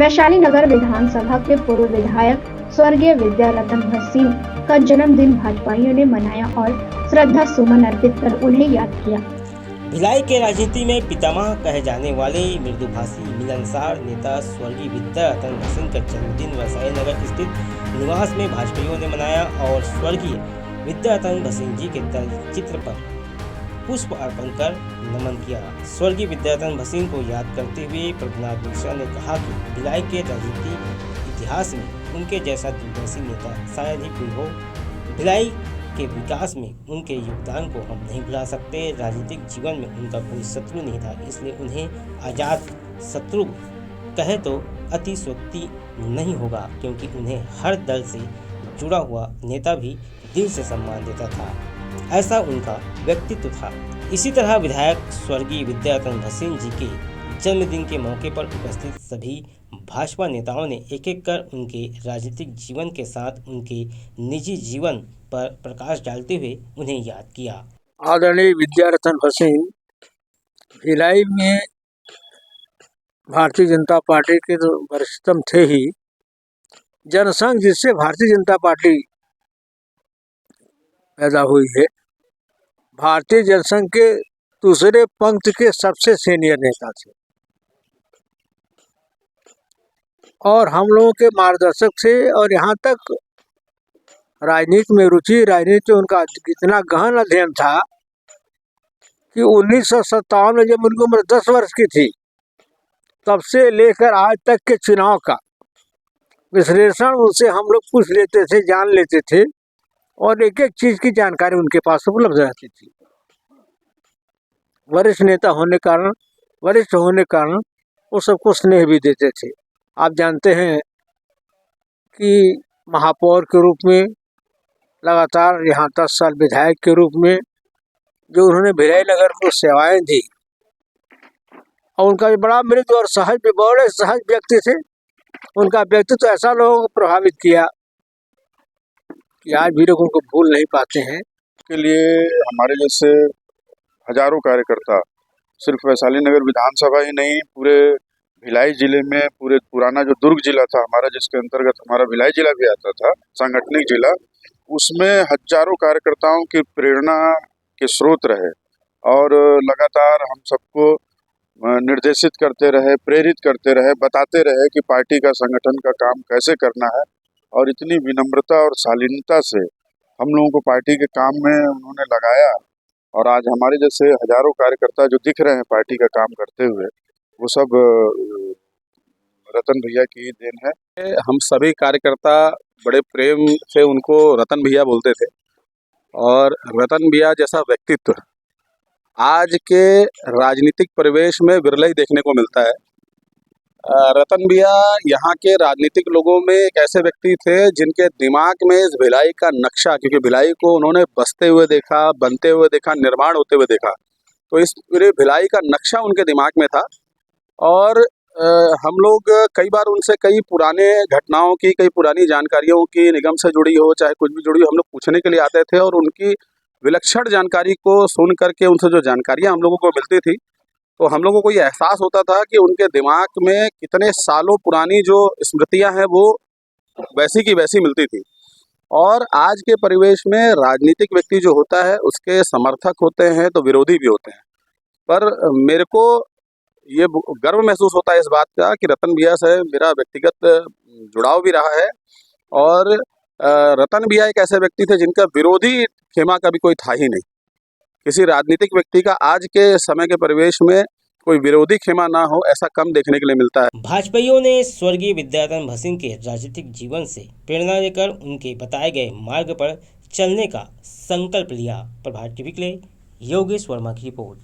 वैशाली नगर विधानसभा के पूर्व विधायक स्वर्गीय विद्यारतन भसीन का जन्मदिन भाजपाइयों ने मनाया और श्रद्धा सुमन अर्पित कर उन्हें याद किया। भिलाई के राजनीति में पितामह कहे जाने वाले मृदुभाषी मिलनसार नेता स्वर्गीय विद्यारतन भसीन का जन्मदिन वैशाली नगर स्थित निवास में भाजपाइयों ने मनाया और स्वर्गीय विद्यारतन भसीन जी के तैलचित्र पर पुष्प अर्पण कर नमन किया। स्वर्गीय विद्यारतन भसीन को याद करते हुए प्रभुनाथ मिश्रा ने कहा कि भिलाई के राजनीति इतिहास में उनके जैसा दूरदर्शी नेता शायद ही कोई हो। भिलाई के विकास में उनके योगदान को हम नहीं भुला सकते। राजनीतिक जीवन में उनका कोई शत्रु नहीं था, इसलिए उन्हें आजाद शत्रु कहे तो अतिशयोक्ति नहीं होगा, क्योंकि उन्हें हर दल से जुड़ा हुआ नेता भी दिल से सम्मान देता था। ऐसा उनका व्यक्तित्व था। इसी तरह विधायक स्वर्गीय विद्यारतन भसीन जी के जन्मदिन के मौके पर उपस्थित सभी भाजपा नेताओं ने एक एक कर उनके राजनीतिक जीवन के साथ उनके निजी जीवन पर प्रकाश डालते हुए उन्हें याद किया। आदरणीय विद्यारतन भसीन भिलाई में भारतीय जनता पार्टी के तो वरिष्ठतम थे ही। जनसंघ जिससे भारतीय जनता पार्टी पैदा हुई है, भारतीय जनसंघ के दूसरे पंक्ति के सबसे सीनियर नेता थे और हम लोगों के मार्गदर्शक थे। और यहाँ तक राजनीति में रुचि, राजनीति में उनका इतना गहन अध्ययन था कि 1957 में जब उनकी उम्र 10 वर्ष की थी, तब से लेकर आज तक के चुनाव का विश्लेषण उनसे हम लोग पूछ लेते थे, जान लेते थे और एक एक चीज की जानकारी उनके पास उपलब्ध रहती थी। वरिष्ठ नेता होने कारण, वरिष्ठ होने कारण वो सबको स्नेह भी देते थे। आप जानते हैं कि महापौर के रूप में लगातार यहाँ 10 साल विधायक के रूप में जो उन्होंने भिलाई नगर को सेवाएं दी, और उनका बड़ा मृदु और सहज, बड़े सहज व्यक्ति थे। उनका व्यक्तित्व तो ऐसा लोगों को प्रभावित किया कि आज भी लोग उनको भूल नहीं पाते हैं। के लिए हमारे जैसे हजारों कार्यकर्ता सिर्फ वैशाली नगर विधानसभा ही नहीं, पूरे भिलाई जिले में, पूरे पुराना जो दुर्ग जिला था हमारा, जिसके अंतर्गत हमारा भिलाई जिला भी आता था, सांगठनिक जिला, उसमें हजारों कार्यकर्ताओं की प्रेरणा के स्रोत रहे और लगातार हम सबको निर्देशित करते रहे, प्रेरित करते रहे, बताते रहे कि पार्टी का संगठन का काम कैसे करना है। और इतनी विनम्रता और शालीनता से हम लोगों को पार्टी के काम में उन्होंने लगाया और आज हमारे जैसे हजारों कार्यकर्ता जो दिख रहे हैं पार्टी का काम करते हुए, वो सब रतन भैया की देन है। हम सभी कार्यकर्ता बड़े प्रेम से उनको रतन भैया बोलते थे और रतन भैया जैसा व्यक्तित्व आज के राजनीतिक परिवेश में विरला ही देखने को मिलता है। रतन भैया यहाँ के राजनीतिक लोगों में एक ऐसे व्यक्ति थे जिनके दिमाग में इस भिलाई का नक्शा, क्योंकि भिलाई को उन्होंने बसते हुए देखा, बनते हुए देखा, निर्माण होते हुए देखा, तो इस पूरे भिलाई का नक्शा उनके दिमाग में था। और हम लोग कई बार उनसे कई पुराने घटनाओं की, कई पुरानी जानकारियों की, निगम से जुड़ी हो चाहे कुछ भी जुड़ी हो, हम लोग पूछने के लिए आते थे और उनकी विलक्षण जानकारी को सुन करके उनसे जो जानकारियाँ हम लोगों को मिलती थी, तो हम लोगों को ये एहसास होता था कि उनके दिमाग में कितने सालों पुरानी जो स्मृतियां हैं वो वैसी की वैसी मिलती थी। और आज के परिवेश में राजनीतिक व्यक्ति जो होता है उसके समर्थक होते हैं तो विरोधी भी होते हैं, पर मेरे को ये गर्व महसूस होता है इस बात का कि रतन भैया से मेरा व्यक्तिगत जुड़ाव भी रहा है। और रतन भैया एक ऐसे व्यक्ति थे जिनका विरोधी खेमा कभी कोई था ही नहीं। किसी राजनीतिक व्यक्ति का आज के समय के परिवेश में कोई विरोधी खेमा ना हो, ऐसा कम देखने के लिए मिलता है। भाजपाइयों ने स्वर्गीय विद्यारतन भसीन के राजनीतिक जीवन से प्रेरणा लेकर उनके बताए गए मार्ग पर चलने का संकल्प लिया। प्रभात टीवी के लिए योगेश वर्मा की रिपोर्ट।